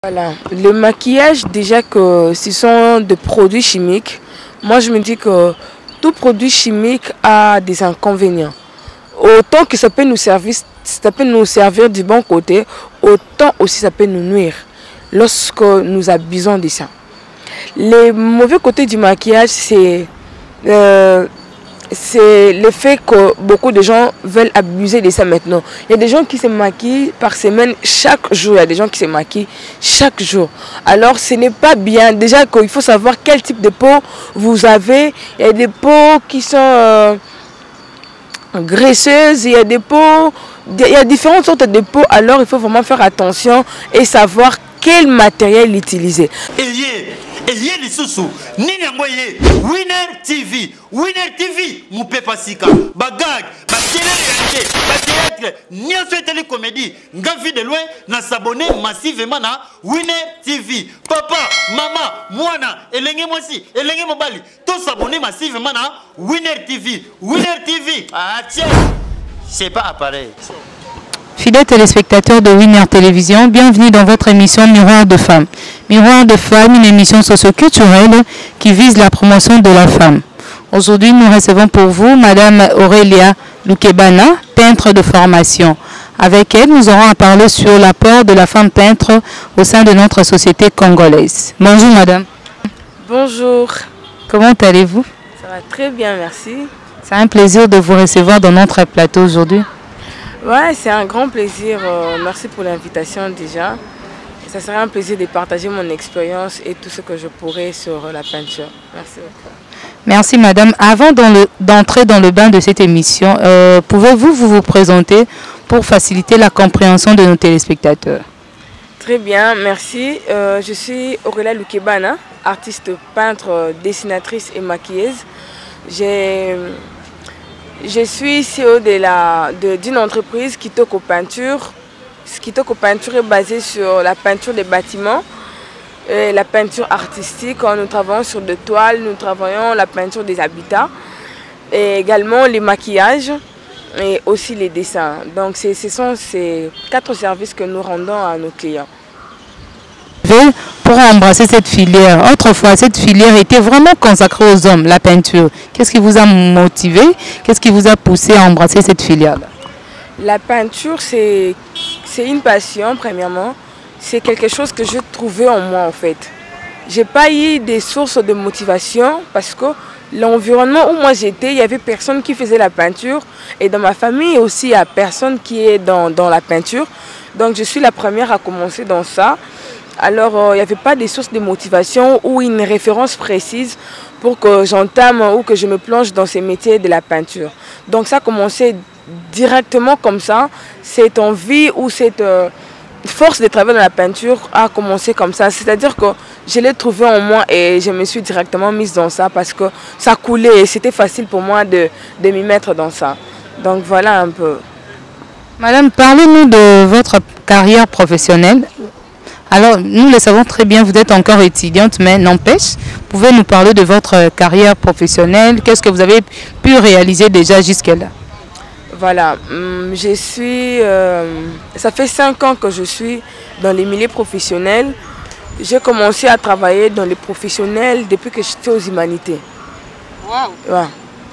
Voilà, le maquillage, déjà que ce sont des produits chimiques, moi je me dis que tout produit chimique a des inconvénients. Autant que ça peut nous servir du bon côté, autant aussi ça peut nous nuire lorsque nous abusons de ça. Les mauvais côtés du maquillage, c'est le fait que beaucoup de gens veulent abuser de ça maintenant. Il y a des gens qui se maquillent par semaine, chaque jour. Il y a des gens qui se maquillent chaque jour. Alors ce n'est pas bien. Déjà qu'il faut savoir quel type de peau vous avez. Il y a des peaux qui sont graisseuses, il y a des peaux, il y a différentes sortes de peaux. Alors il faut vraiment faire attention et savoir quel matériel utiliser. Elie lisusu nini ngoye Winner TV mupe pasika bagag ba télé ba théâtre nyoso télé comédie ngavi de loin na s'abonner massivement na Winner TV papa maman mwana elenge mosi elenge mobali to s'abonner massivement na Winner TV ah tiens c'est pas appareil. Fidèles téléspectateurs de Winner Télévision, bienvenue dans votre émission Miroir de Femmes. Miroir de Femmes, une émission socio-culturelle qui vise la promotion de la femme. Aujourd'hui, nous recevons pour vous Madame Aurélia Lukebana, peintre de formation. Avec elle, nous aurons à parler sur l'apport de la femme peintre au sein de notre société congolaise. Bonjour Madame. Bonjour. Comment allez-vous? Ça va très bien, merci. C'est un plaisir de vous recevoir dans notre plateau aujourd'hui. Ouais, c'est un grand plaisir. Merci pour l'invitation déjà. Ça serait un plaisir de partager mon expérience et tout ce que je pourrais sur la peinture. Merci beaucoup. Merci Madame. Avant d'entrer dans le bain de cette émission, pouvez-vous vous présenter pour faciliter la compréhension de nos téléspectateurs? Très bien, merci. Je suis Aurélia Lukebana, artiste peintre, dessinatrice et maquilleuse. Je suis CEO d'une entreprise Kitoko Peinture. Kitoko Peinture est basée sur la peinture des bâtiments et la peinture artistique. Nous travaillons sur des toiles, nous travaillons la peinture des habitats et également les maquillages et aussi les dessins. Donc ce sont ces 4 services que nous rendons à nos clients. Pour embrasser cette filière, autrefois cette filière était vraiment consacrée aux hommes, la peinture. Qu'est-ce qui vous a motivé? Qu'est-ce qui vous a poussé à embrasser cette filière? La peinture, c'est une passion, premièrement. C'est quelque chose que je trouvais en moi, en fait. Je n'ai pas eu des sources de motivation parce que l'environnement où moi j'étais, il n'y avait personne qui faisait la peinture. Et dans ma famille aussi, il n'y a personne qui est dans la peinture. Donc je suis la première à commencer dans ça. Alors, il n'y avait pas de sources de motivation ou une référence précise pour que j'entame ou que je me plonge dans ces métiers de la peinture. Donc, ça a commencé directement comme ça. Cette envie ou cette force de travailler dans la peinture a commencé comme ça. C'est-à-dire que je l'ai trouvé en moi et je me suis directement mise dans ça parce que ça coulait et c'était facile pour moi de m'y mettre dans ça. Donc, voilà un peu. Madame, parlez-nous de votre carrière professionnelle. Alors, nous le savons très bien, vous êtes encore étudiante, mais n'empêche, vous pouvez nous parler de votre carrière professionnelle. Qu'est-ce que vous avez pu réaliser déjà jusque-là? Voilà, ça fait 5 ans que je suis dans les milieux professionnels. J'ai commencé à travailler dans les professionnels depuis que j'étais aux humanités. Wow. Ouais.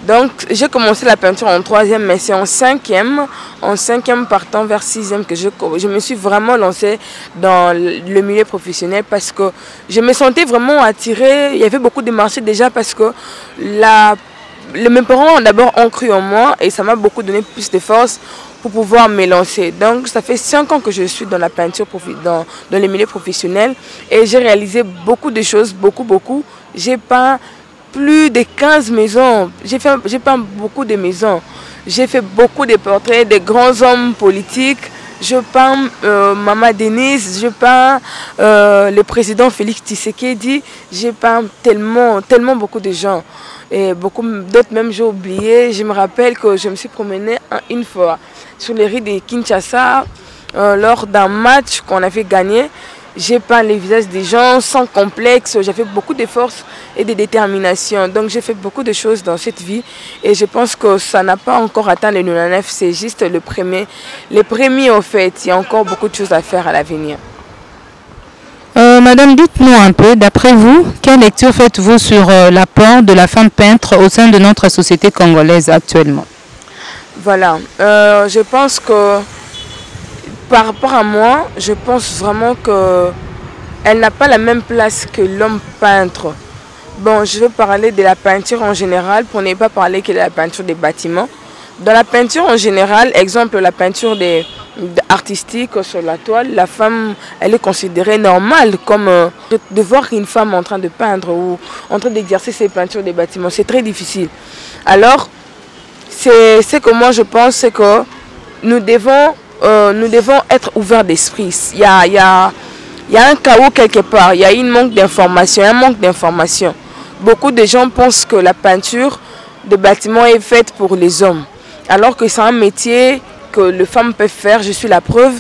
Donc, j'ai commencé la peinture en 3e, mais c'est en 5e partant vers 6e que je me suis vraiment lancée dans le milieu professionnel parce que je me sentais vraiment attirée. Il y avait beaucoup de marchés déjà parce que mes parents d'abord ont cru en moi et ça m'a beaucoup donné plus de force pour pouvoir me lancer. Donc, ça fait 5 ans que je suis dans la peinture, dans les milieux professionnels et j'ai réalisé beaucoup de choses, beaucoup. J'ai peint plus de 15 maisons. J'ai peint beaucoup de maisons. J'ai fait beaucoup de portraits de grands hommes politiques. Je peins Maman Denise, je peins le président Félix Tshisekedi. J'ai peint tellement beaucoup de gens. Et beaucoup d'autres même j'ai oublié. Je me rappelle que je me suis promenée une fois sur les rues de Kinshasa lors d'un match qu'on avait gagné. J'ai peint les visages des gens sans complexe, j'ai fait beaucoup de force et de détermination. Donc j'ai fait beaucoup de choses dans cette vie et je pense que ça n'a pas encore atteint le 99, c'est juste le premier au fait. Il y a encore beaucoup de choses à faire à l'avenir. Madame, dites-nous un peu, d'après vous, quelle lecture faites-vous sur l'apport de la femme peintre au sein de notre société congolaise actuellement? Voilà, je pense que par rapport à moi, je pense vraiment qu'elle n'a pas la même place que l'homme peintre. Bon, je veux parler de la peinture en général pour ne pas parler que de la peinture des bâtiments. Dans la peinture en général, exemple la peinture artistique sur la toile, la femme, elle est considérée normale comme de voir une femme en train de peindre ou en train d'exercer ses peintures des bâtiments. C'est très difficile. Alors, c'est que moi je pense, c'est que nous devons être ouverts d'esprit. Il y a un chaos quelque part, il y a un manque d'information, Beaucoup de gens pensent que la peinture de bâtiments est faite pour les hommes. Alors que c'est un métier que les femmes peuvent faire, je suis la preuve.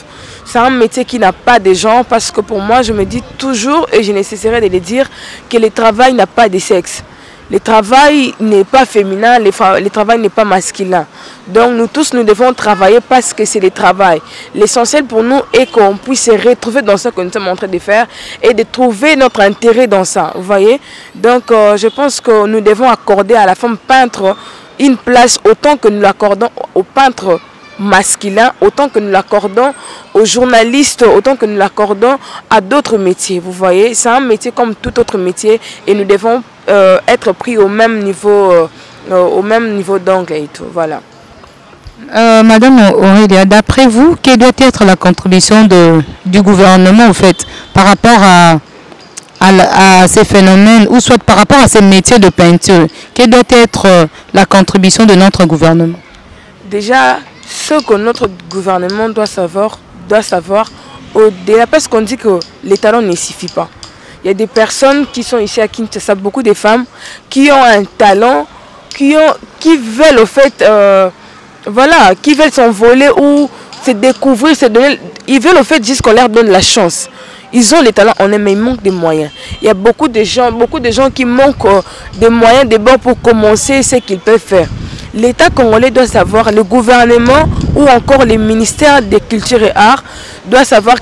C'est un métier qui n'a pas de genre parce que pour moi, je me dis toujours, et je ne cesserai de le dire, que le travail n'a pas de sexe. Le travail n'est pas féminin, le travail n'est pas masculin. Donc nous tous, nous devons travailler parce que c'est le travail. L'essentiel pour nous est qu'on puisse se retrouver dans ce que nous sommes en train de faire et de trouver notre intérêt dans ça. Vous voyez? Donc je pense que nous devons accorder à la femme peintre une place autant que nous l'accordons aux peintres masculins, autant que nous l'accordons aux journalistes, autant que nous l'accordons à d'autres métiers. Vous voyez, c'est un métier comme tout autre métier et nous devons être pris au même niveau d'angle et tout. Voilà. Madame Aurélia, d'après vous, quelle doit être la contribution du gouvernement au fait par rapport à ces phénomènes ou soit par rapport à ces métiers de peinture? Quelle doit être la contribution de notre gouvernement? Déjà, ce que notre gouvernement doit savoir au-delà, parce qu'on dit que les talents ne suffisent pas. Il y a des personnes qui sont ici à Kinshasa, beaucoup de femmes qui ont un talent, qui veulent au fait, qui veulent s'envoler ou se découvrir, ils veulent au fait juste qu'on leur donne la chance. Ils ont les talents, mais il manque des moyens. Il y a beaucoup de gens qui manquent des moyens de bord pour commencer ce qu'ils peuvent faire. L'État congolais doit savoir, le gouvernement ou encore les ministères de culture et art doivent savoir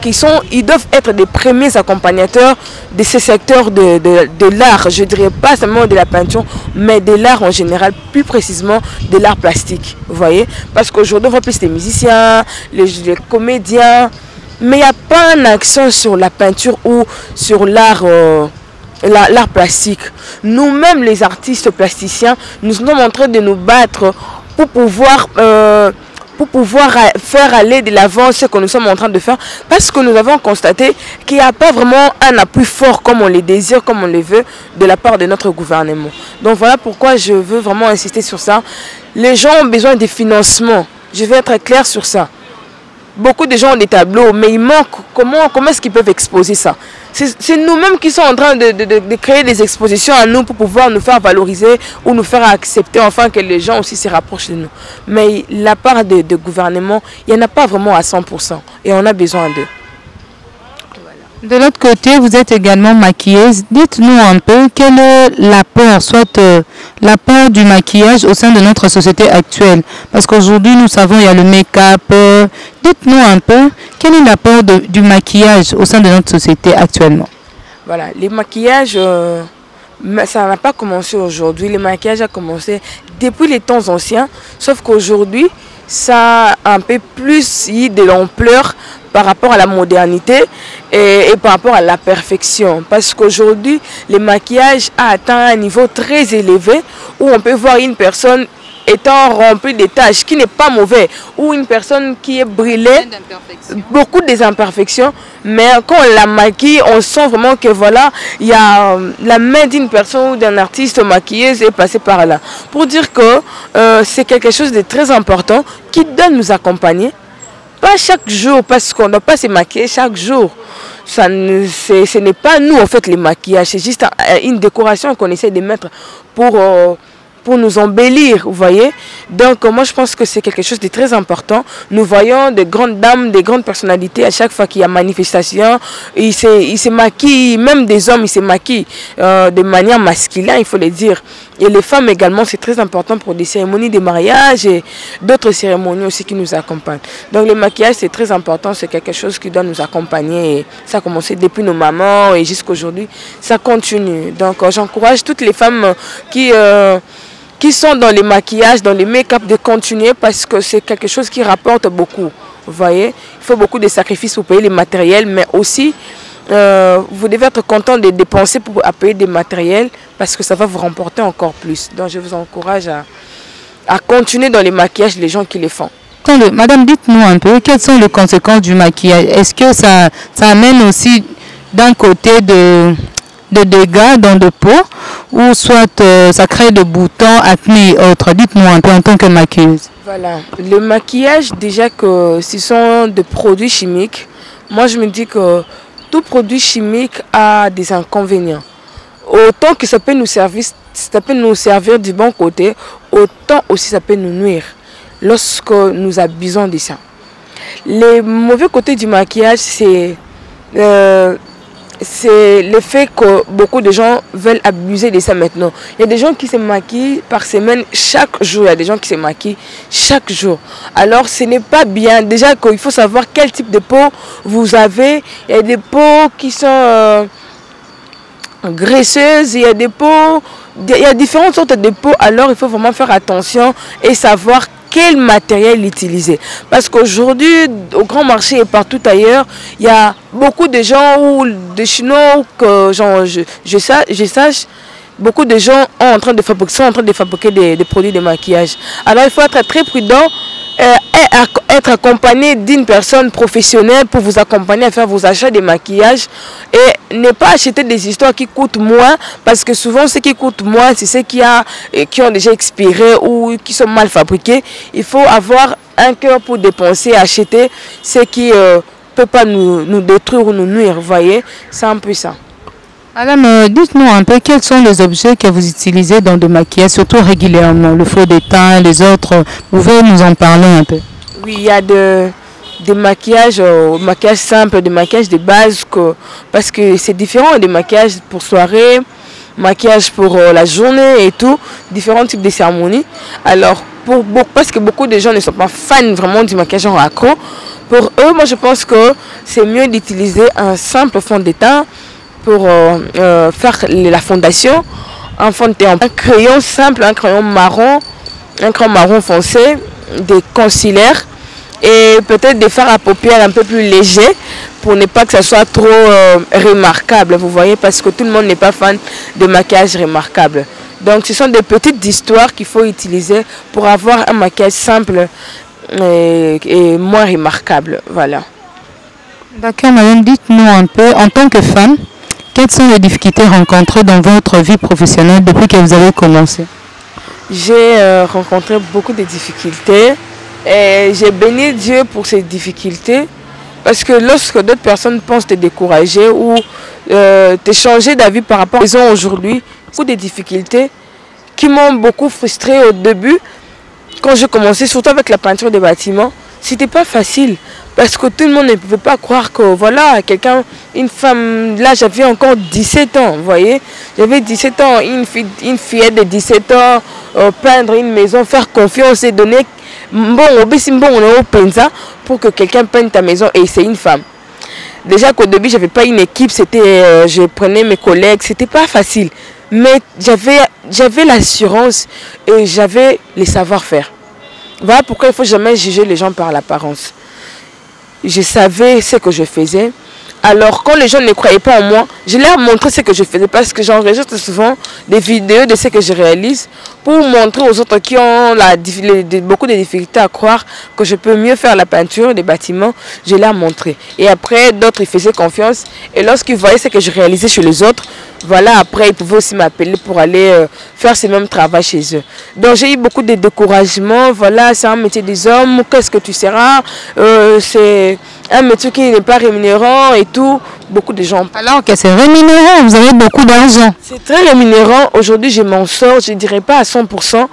ils doivent être des premiers accompagnateurs de ce secteur de l'art. Je ne dirais pas seulement de la peinture, mais de l'art en général, plus précisément de l'art plastique. Vous voyez? Parce qu'aujourd'hui, on voit plus les musiciens, les comédiens, mais il n'y a pas un accent sur la peinture ou sur l'art plastique. Nous-mêmes, les artistes plasticiens, nous sommes en train de nous battre pour pouvoir faire aller de l'avant ce que nous sommes en train de faire, parce que nous avons constaté qu'il n'y a pas vraiment un appui fort comme on le désire, comme on le veut, de la part de notre gouvernement. Donc voilà pourquoi je veux vraiment insister sur ça. Les gens ont besoin de financement. Je vais être clair sur ça. Beaucoup de gens ont des tableaux, mais il manque. Comment est-ce qu'ils peuvent exposer ça? C'est nous-mêmes qui sommes en train de créer des expositions à nous pour pouvoir nous faire valoriser ou nous faire accepter, enfin que les gens aussi se rapprochent de nous. Mais la part de gouvernement, il n'y en a pas vraiment à 100% et on a besoin d'eux. De l'autre côté, vous êtes également maquilleuse. Dites-nous un peu quel est l'apport, l'apport du maquillage au sein de notre société actuelle. Parce qu'aujourd'hui, nous savons il y a le make-up. Dites-nous un peu quel est l'apport du maquillage au sein de notre société actuellement. Voilà, les maquillages, ça n'a pas commencé aujourd'hui. Le maquillage a commencé depuis les temps anciens, sauf qu'aujourd'hui, ça a un peu plus eu de l'ampleur par rapport à la modernité et par rapport à la perfection. Parce qu'aujourd'hui, le maquillage a atteint un niveau très élevé où on peut voir une personne étant remplie de taches, qui n'est pas mauvais, ou une personne qui est brûlée, beaucoup des imperfections, mais quand on la maquille, on sent vraiment que voilà, il y a la main d'une personne ou d'un artiste maquilleuse est passée par là. Pour dire que c'est quelque chose de très important qui doit nous accompagner. Pas chaque jour, parce qu'on ne doit pas se maquiller chaque jour. Ce n'est pas nous, en fait, les maquillages. C'est juste une décoration qu'on essaie de mettre pour nous embellir, vous voyez. Donc, moi, je pense que c'est quelque chose de très important. Nous voyons des grandes dames, des grandes personnalités, à chaque fois qu'il y a manifestation, ils se maquillent, même des hommes, ils se maquillent de manière masculine, il faut le dire. Et les femmes également, c'est très important pour des cérémonies de mariage et d'autres cérémonies aussi qui nous accompagnent. Donc le maquillage, c'est très important, c'est quelque chose qui doit nous accompagner. Et ça a commencé depuis nos mamans et jusqu'à aujourd'hui, ça continue. Donc j'encourage toutes les femmes qui sont dans les maquillages, dans les make-up, de continuer parce que c'est quelque chose qui rapporte beaucoup. Vous voyez, il faut beaucoup de sacrifices pour payer les matériels, mais aussi vous devez être content de dépenser pour payer des matériels parce que ça va vous remporter encore plus. Donc je vous encourage à continuer dans les maquillages, les gens qui les font. Madame, dites-nous un peu, quelles sont les conséquences du maquillage? Est-ce que ça amène aussi d'un côté de dégâts dans la peau ou soit ça crée des boutons, acné et autres? Dites-nous un peu en tant que maquilleuse. Voilà, le maquillage, déjà que ce sont des produits chimiques, moi je me dis que tout produit chimique a des inconvénients. Autant que ça peut nous servir du bon côté, autant aussi ça peut nous nuire lorsque nous abusons de ça. Les mauvais côtés du maquillage, c'est le fait que beaucoup de gens veulent abuser de ça maintenant. Il y a des gens qui se maquillent par semaine, chaque jour. Il y a des gens qui se maquillent chaque jour. Alors ce n'est pas bien. Déjà qu'il faut savoir quel type de peau vous avez. Il y a des peaux qui sont graisseuses. Il y a des peaux, il y a différentes sortes de peaux. Alors il faut vraiment faire attention et savoir quel matériel utiliser. Parce qu'aujourd'hui, au grand marché et partout ailleurs, il y a beaucoup de gens ou des Chinois que je sache, beaucoup de gens sont en train de fabriquer des produits de maquillage. Alors il faut être très prudent et être accompagné d'une personne professionnelle pour vous accompagner à faire vos achats de maquillage et ne pas acheter des histoires qui coûtent moins parce que souvent ce qui coûte moins c'est ceux qui ont déjà expiré ou qui sont mal fabriqués. Il faut avoir un cœur pour dépenser, acheter ce qui ne peut pas nous détruire ou nous nuire, vous voyez, c'est un peu ça. Madame, dites-nous un peu quels sont les objets que vous utilisez dans le maquillage, surtout régulièrement, le faux de teint, les autres. Vous pouvez nous en parler un peu? Oui, il y a des maquillages, maquillage simple, des maquillages de base, parce que c'est différent des maquillages pour soirée, maquillage pour la journée et tout, différents types de cérémonies. Alors, parce que beaucoup de gens ne sont pas fans vraiment du maquillage en accro, pour eux, moi je pense que c'est mieux d'utiliser un simple fond de teint pour faire la fondation, un fond de teint, un crayon simple, un crayon marron foncé, des concealers et peut-être des fards à paupières un peu plus légers pour ne pas que ça soit trop remarquable, vous voyez, parce que tout le monde n'est pas fan de maquillage remarquable. Donc ce sont des petites histoires qu'il faut utiliser pour avoir un maquillage simple et moins remarquable, voilà. D'accord, madame, dites-nous un peu, en tant que femme, quelles sont les difficultés rencontrées dans votre vie professionnelle depuis que vous avez commencé? J'ai rencontré beaucoup de difficultés et j'ai béni Dieu pour ces difficultés parce que lorsque d'autres personnes pensent te décourager ou te changer d'avis par rapport à ce qu'ils ont aujourd'hui, beaucoup de difficultés qui m'ont beaucoup frustrée au début quand j'ai commencé, surtout avec la peinture des bâtiments. C'était pas facile parce que tout le monde ne pouvait pas croire que voilà, une femme, là j'avais encore 17 ans, vous voyez, j'avais 17 ans, une fillette de 17 ans, peindre une maison, faire confiance et donner pour que quelqu'un peigne ta maison et c'est une femme. Déjà qu'au début j'avais pas une équipe, c'était je prenais mes collègues, c'était pas facile, mais j'avais l'assurance et j'avais les savoir-faire. Voilà pourquoi il ne faut jamais juger les gens par l'apparence. Je savais ce que je faisais. Alors quand les gens ne croyaient pas en moi, je leur montrais ce que je faisais parce que j'enregistre souvent des vidéos de ce que je réalise pour montrer aux autres qui ont beaucoup de difficultés à croire que je peux mieux faire la peinture des bâtiments. Je leur montrais. Et après, d'autres ils faisaient confiance. Et lorsqu'ils voyaient ce que je réalisais chez les autres, voilà, après ils pouvaient aussi m'appeler pour aller faire ce même travail chez eux. Donc j'ai eu beaucoup de découragement. Voilà, c'est un métier des hommes. Qu'est-ce que tu seras? C'est un métier qui n'est pas rémunérant et tout. Beaucoup de gens. Alors que c'est rémunérant, vous avez beaucoup d'argent. C'est très rémunérant. Aujourd'hui, je m'en sors. Je ne dirais pas à 100%,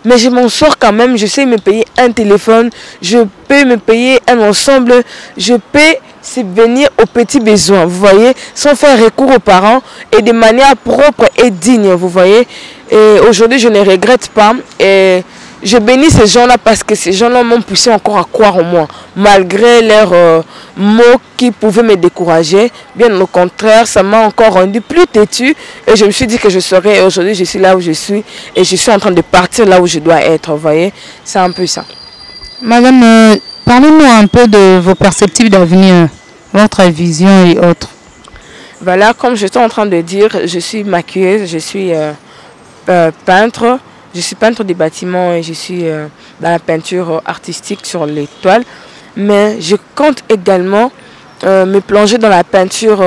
mais je m'en sors quand même. Je sais me payer un téléphone. Je peux me payer un ensemble. Je peux subvenir aux petits besoins, vous voyez, sans faire recours aux parents et de manière propre et digne, vous voyez. Et aujourd'hui, je ne regrette pas. Et je bénis ces gens-là parce que ces gens-là m'ont poussé encore à croire en moi. Malgré leurs mots qui pouvaient me décourager. Bien au contraire, ça m'a encore rendu plus têtu. Et je me suis dit que je serais. Et aujourd'hui, je suis là où je suis. Et je suis en train de partir là où je dois être. Vous voyez, c'est un peu ça. Madame, parlez-nous un peu de vos perspectives d'avenir, votre vision et autres. Voilà, comme j'étais en train de dire, je suis maquilleuse, je suis peintre. Je suis peintre des bâtiments et je suis dans la peinture artistique sur les toiles. Mais je compte également me plonger dans la peinture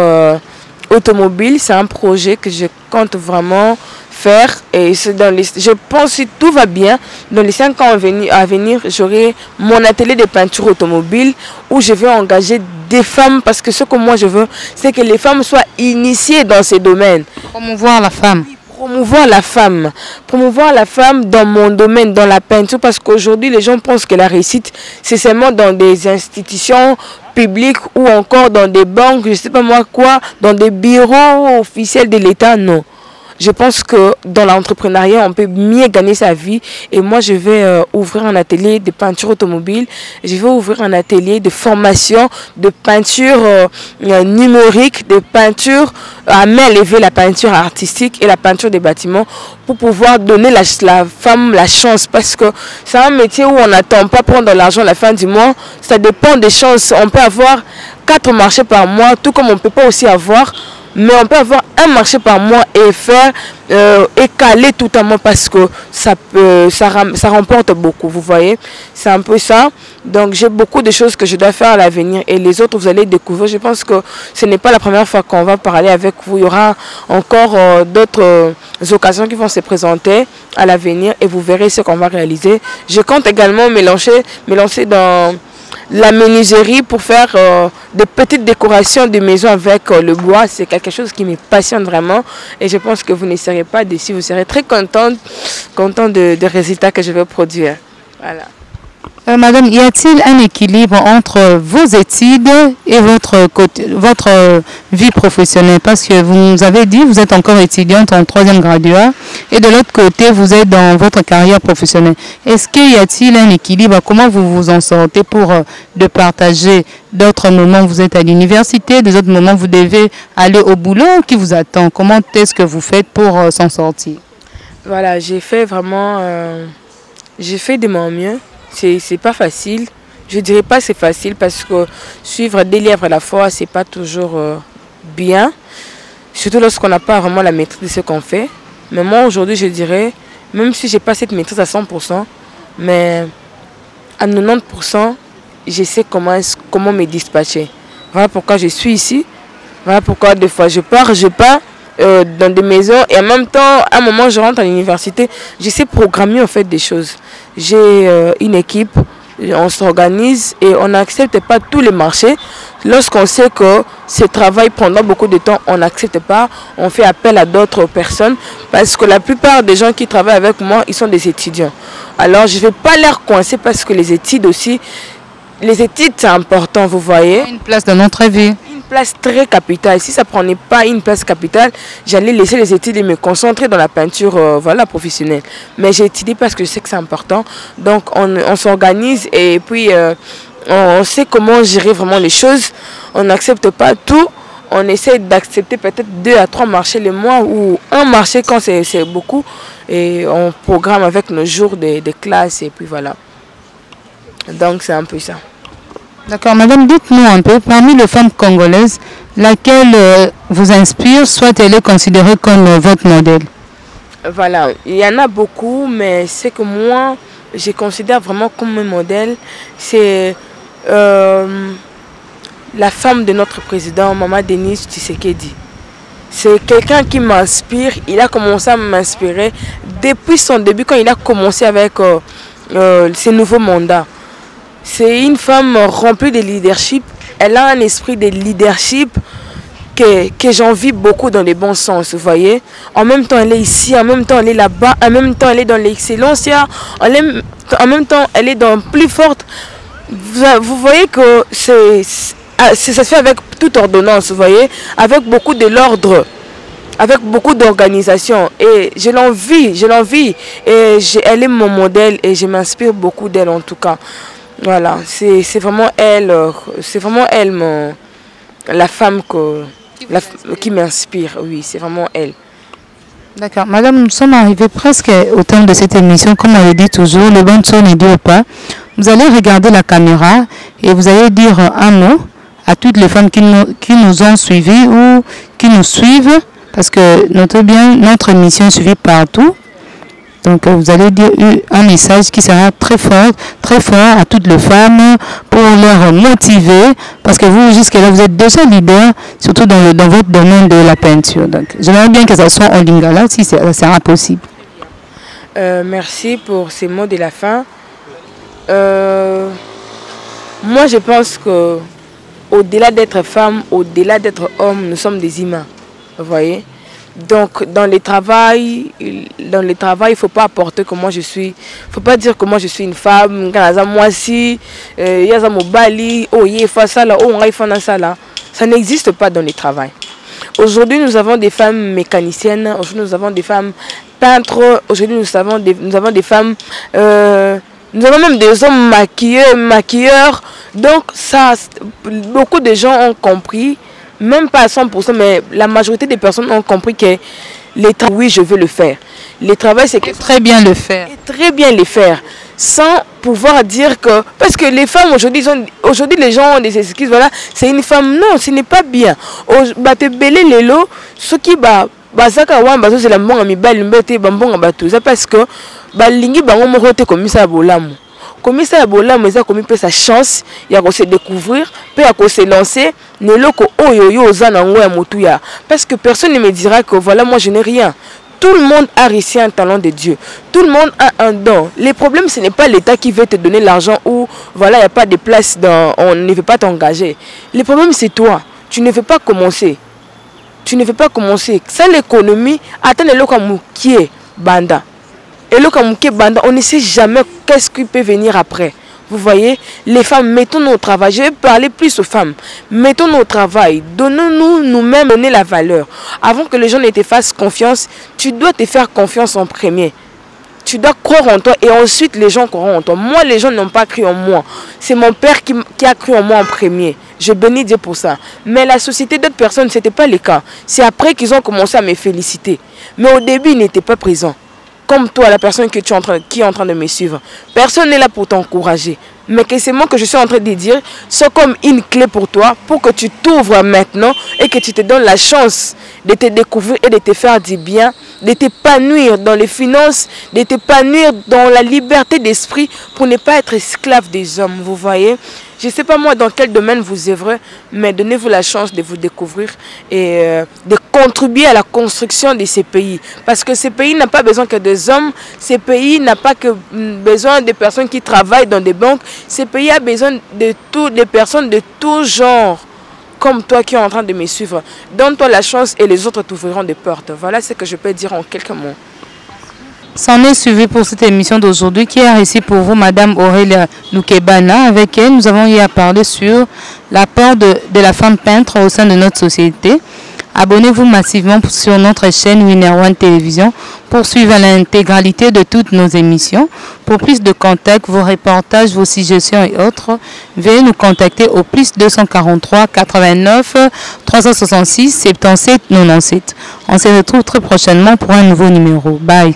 automobile. C'est un projet que je compte vraiment faire. Et je pense que si tout va bien, dans les 5 ans à venir, j'aurai mon atelier de peinture automobile où je vais engager des femmes. Parce que ce que moi je veux, c'est que les femmes soient initiées dans ces domaines. Promouvoir la femme. Promouvoir la femme dans mon domaine, dans la peinture, parce qu'aujourd'hui les gens pensent que la réussite c'est seulement dans des institutions publiques ou encore dans des banques, je ne sais pas moi quoi, dans des bureaux officiels de l'État, non. Je pense que dans l'entrepreneuriat, on peut mieux gagner sa vie. Et moi, je vais ouvrir un atelier de peinture automobile. Je vais ouvrir un atelier de formation de peinture numérique, de peinture à main levée, la peinture artistique et la peinture des bâtiments pour pouvoir donner la femme la chance. Parce que c'est un métier où on n'attend pas prendre de l'argent à la fin du mois. Ça dépend des chances. On peut avoir 4 marchés par mois, tout comme on ne peut pas aussi avoir. Mais on peut avoir un marché par mois et faire écaler tout un mois parce que ça remporte beaucoup, vous voyez. C'est un peu ça. Donc j'ai beaucoup de choses que je dois faire à l'avenir et les autres vous allez découvrir. Je pense que ce n'est pas la première fois qu'on va parler avec vous. Il y aura encore d'autres occasions qui vont se présenter à l'avenir et vous verrez ce qu'on va réaliser. Je compte également me lancer dans la menuiserie pour faire des petites décorations de maison avec le bois. C'est quelque chose qui me passionne vraiment et je pense que vous ne serez pas déçus, vous serez très content des résultats que je vais produire. Voilà. Madame, y a-t-il un équilibre entre vos études et votre vie professionnelle? Parce que vous nous avez dit, vous êtes encore étudiante en 3e graduat et de l'autre côté, vous êtes dans votre carrière professionnelle. Est-ce qu'il y a-t-il un équilibre? Comment vous vous en sortez pour de partager d'autres moments où vous êtes à l'université, des autres moments où vous devez aller au boulot qui vous attend? Comment est-ce que vous faites pour s'en sortir? Voilà, j'ai fait de mon mieux. C'est pas facile. Je dirais pas c'est facile parce que suivre des livres à la fois, c'est pas toujours bien. Surtout lorsqu'on n'a pas vraiment la maîtrise de ce qu'on fait. Mais moi aujourd'hui je dirais, même si j'ai pas cette maîtrise à 100%, mais à 90%, je sais comment me dispatcher. Voilà pourquoi je suis ici. Voilà pourquoi des fois je pars dans des maisons et en même temps, à un moment je rentre à l'université, je sais programmer en fait des choses. J'ai une équipe, on s'organise et on n'accepte pas tous les marchés. Lorsqu'on sait que ce travail prendra beaucoup de temps, on n'accepte pas, on fait appel à d'autres personnes parce que la plupart des gens qui travaillent avec moi, ils sont des étudiants. Alors je ne vais pas leur coincer parce que les études aussi, c'est important, vous voyez. Une place dans notre vie. Place très capitale. Si ça ne prenait pas une place capitale, j'allais laisser les études et me concentrer dans la peinture professionnelle. Mais j'ai étudié parce que je sais que c'est important. Donc on s'organise et puis on sait comment gérer vraiment les choses. On n'accepte pas tout. On essaie d'accepter peut-être 2 à 3 marchés le mois ou un marché quand c'est beaucoup. Et on programme avec nos jours de classe et puis voilà. Donc c'est un peu ça. D'accord, madame, dites-nous un peu, parmi les femmes congolaises, laquelle vous inspire, soit elle est considérée comme votre modèle? Voilà, il y en a beaucoup, mais ce que moi, je considère vraiment comme un modèle, c'est la femme de notre président, Maman Denise Tshisekedi. C'est quelqu'un qui m'inspire, il a commencé à m'inspirer depuis son début, quand il a commencé avec ses nouveaux mandats. C'est une femme remplie de leadership. Elle a un esprit de leadership que j'envie beaucoup dans les bons sens, vous voyez. En même temps, elle est ici, en même temps, elle est là-bas, en même temps, elle est dans l'excellence, en même temps, elle est dans plus forte. Vous voyez que ça se fait avec toute ordonnance, vous voyez, avec beaucoup de l'ordre. avec beaucoup d'organisation. Et je l'envie. Et elle est mon modèle et je m'inspire beaucoup d'elle en tout cas. Voilà, c'est vraiment elle, la femme qui m'inspire. Oui, c'est vraiment elle. D'accord. Madame, nous sommes arrivés presque au terme de cette émission. Comme on le dit toujours, le bon son ne dure pas. Vous allez regarder la caméra et vous allez dire un mot à toutes les femmes qui nous ont suivis ou qui nous suivent. Parce que notre émission est suivie partout. Donc vous allez dire un message qui sera très fort à toutes les femmes pour leur motiver. Parce que vous, jusque-là, vous êtes déjà leader, surtout dans votre domaine de la peinture. Donc j'aimerais bien que ça soit en lingala, si ça sera possible. Merci pour ces mots de la fin. Moi, je pense que au-delà d'être femme, au-delà d'être homme, nous sommes des humains. Vous voyez? Donc dans le travail, il ne faut pas apporter que moi je suis. Il ne faut pas dire que moi je suis une femme. Moi si, ça n'existe pas dans le travail. Aujourd'hui nous avons des femmes mécaniciennes, aujourd'hui nous avons des femmes peintres, aujourd'hui nous avons des femmes, nous avons même des hommes maquilleurs. Donc ça, beaucoup de gens ont compris. Même pas à 100%, mais la majorité des personnes ont compris que oui, je veux le faire. Le travail, c'est très bien le faire. Très bien le faire. Sans pouvoir dire que... Parce que les femmes, aujourd'hui, les gens ont des excuses. Voilà, c'est une femme. Non, ce n'est pas bien. Parce que... Comme ça, il a sa chance, il a se découvrir, puis il a se lancer. Parce que personne ne me dira que voilà, moi je n'ai rien. Tout le monde a reçu un talent de Dieu. Tout le monde a un don. Le problème, ce n'est pas l'État qui veut te donner l'argent ou voilà, il n'y a pas de place, on ne veut pas t'engager. Le problème, c'est toi. Tu ne veux pas commencer. Tu ne veux pas commencer. Ça, l'économie, attends le local qui est banda. Et le Kamouké Banda, on ne sait jamais qu'est-ce qui peut venir après. Vous voyez, les femmes, mettons-nous au travail. Je vais parler plus aux femmes. Mettons-nous au travail. Donnons-nous nous-mêmes donner la valeur. Avant que les gens ne te fassent confiance, tu dois te faire confiance en premier. Tu dois croire en toi et ensuite les gens croiront en toi. Moi, les gens n'ont pas cru en moi. C'est mon père qui a cru en moi en premier. Je bénis Dieu pour ça. Mais la société d'autres personnes, ce n'était pas le cas. C'est après qu'ils ont commencé à me féliciter. Mais au début, ils n'étaient pas présents. Comme toi, la personne qui est en train de me suivre. Personne n'est là pour t'encourager. Mais que c'est moi que je suis en train de dire, c'est comme une clé pour toi, pour que tu t'ouvres maintenant et que tu te donnes la chance de te découvrir et de te faire du bien, de t'épanouir dans les finances, de t'épanouir dans la liberté d'esprit pour ne pas être esclave des hommes. Vous voyez? Je ne sais pas moi dans quel domaine vous œuvrez, mais donnez-vous la chance de vous découvrir et de contribuer à la construction de ces pays. Parce que ces pays n'ont pas besoin que des hommes, ces pays n'ont pas que besoin de personnes qui travaillent dans des banques, ces pays ont besoin de personnes de tout genre, comme toi qui es en train de me suivre. Donne-toi la chance et les autres t'ouvriront des portes. Voilà ce que je peux dire en quelques mots. C'en est suivi pour cette émission d'aujourd'hui qui a réussi pour vous Madame Aurélia Noukebana. Avec elle, nous avons eu à parler sur l'apport de la femme peintre au sein de notre société. Abonnez-vous massivement sur notre chaîne Winner One Télévision pour suivre l'intégralité de toutes nos émissions. Pour plus de contacts, vos reportages, vos suggestions et autres, veuillez nous contacter au +243 89 366 77 97. On se retrouve très prochainement pour un nouveau numéro. Bye.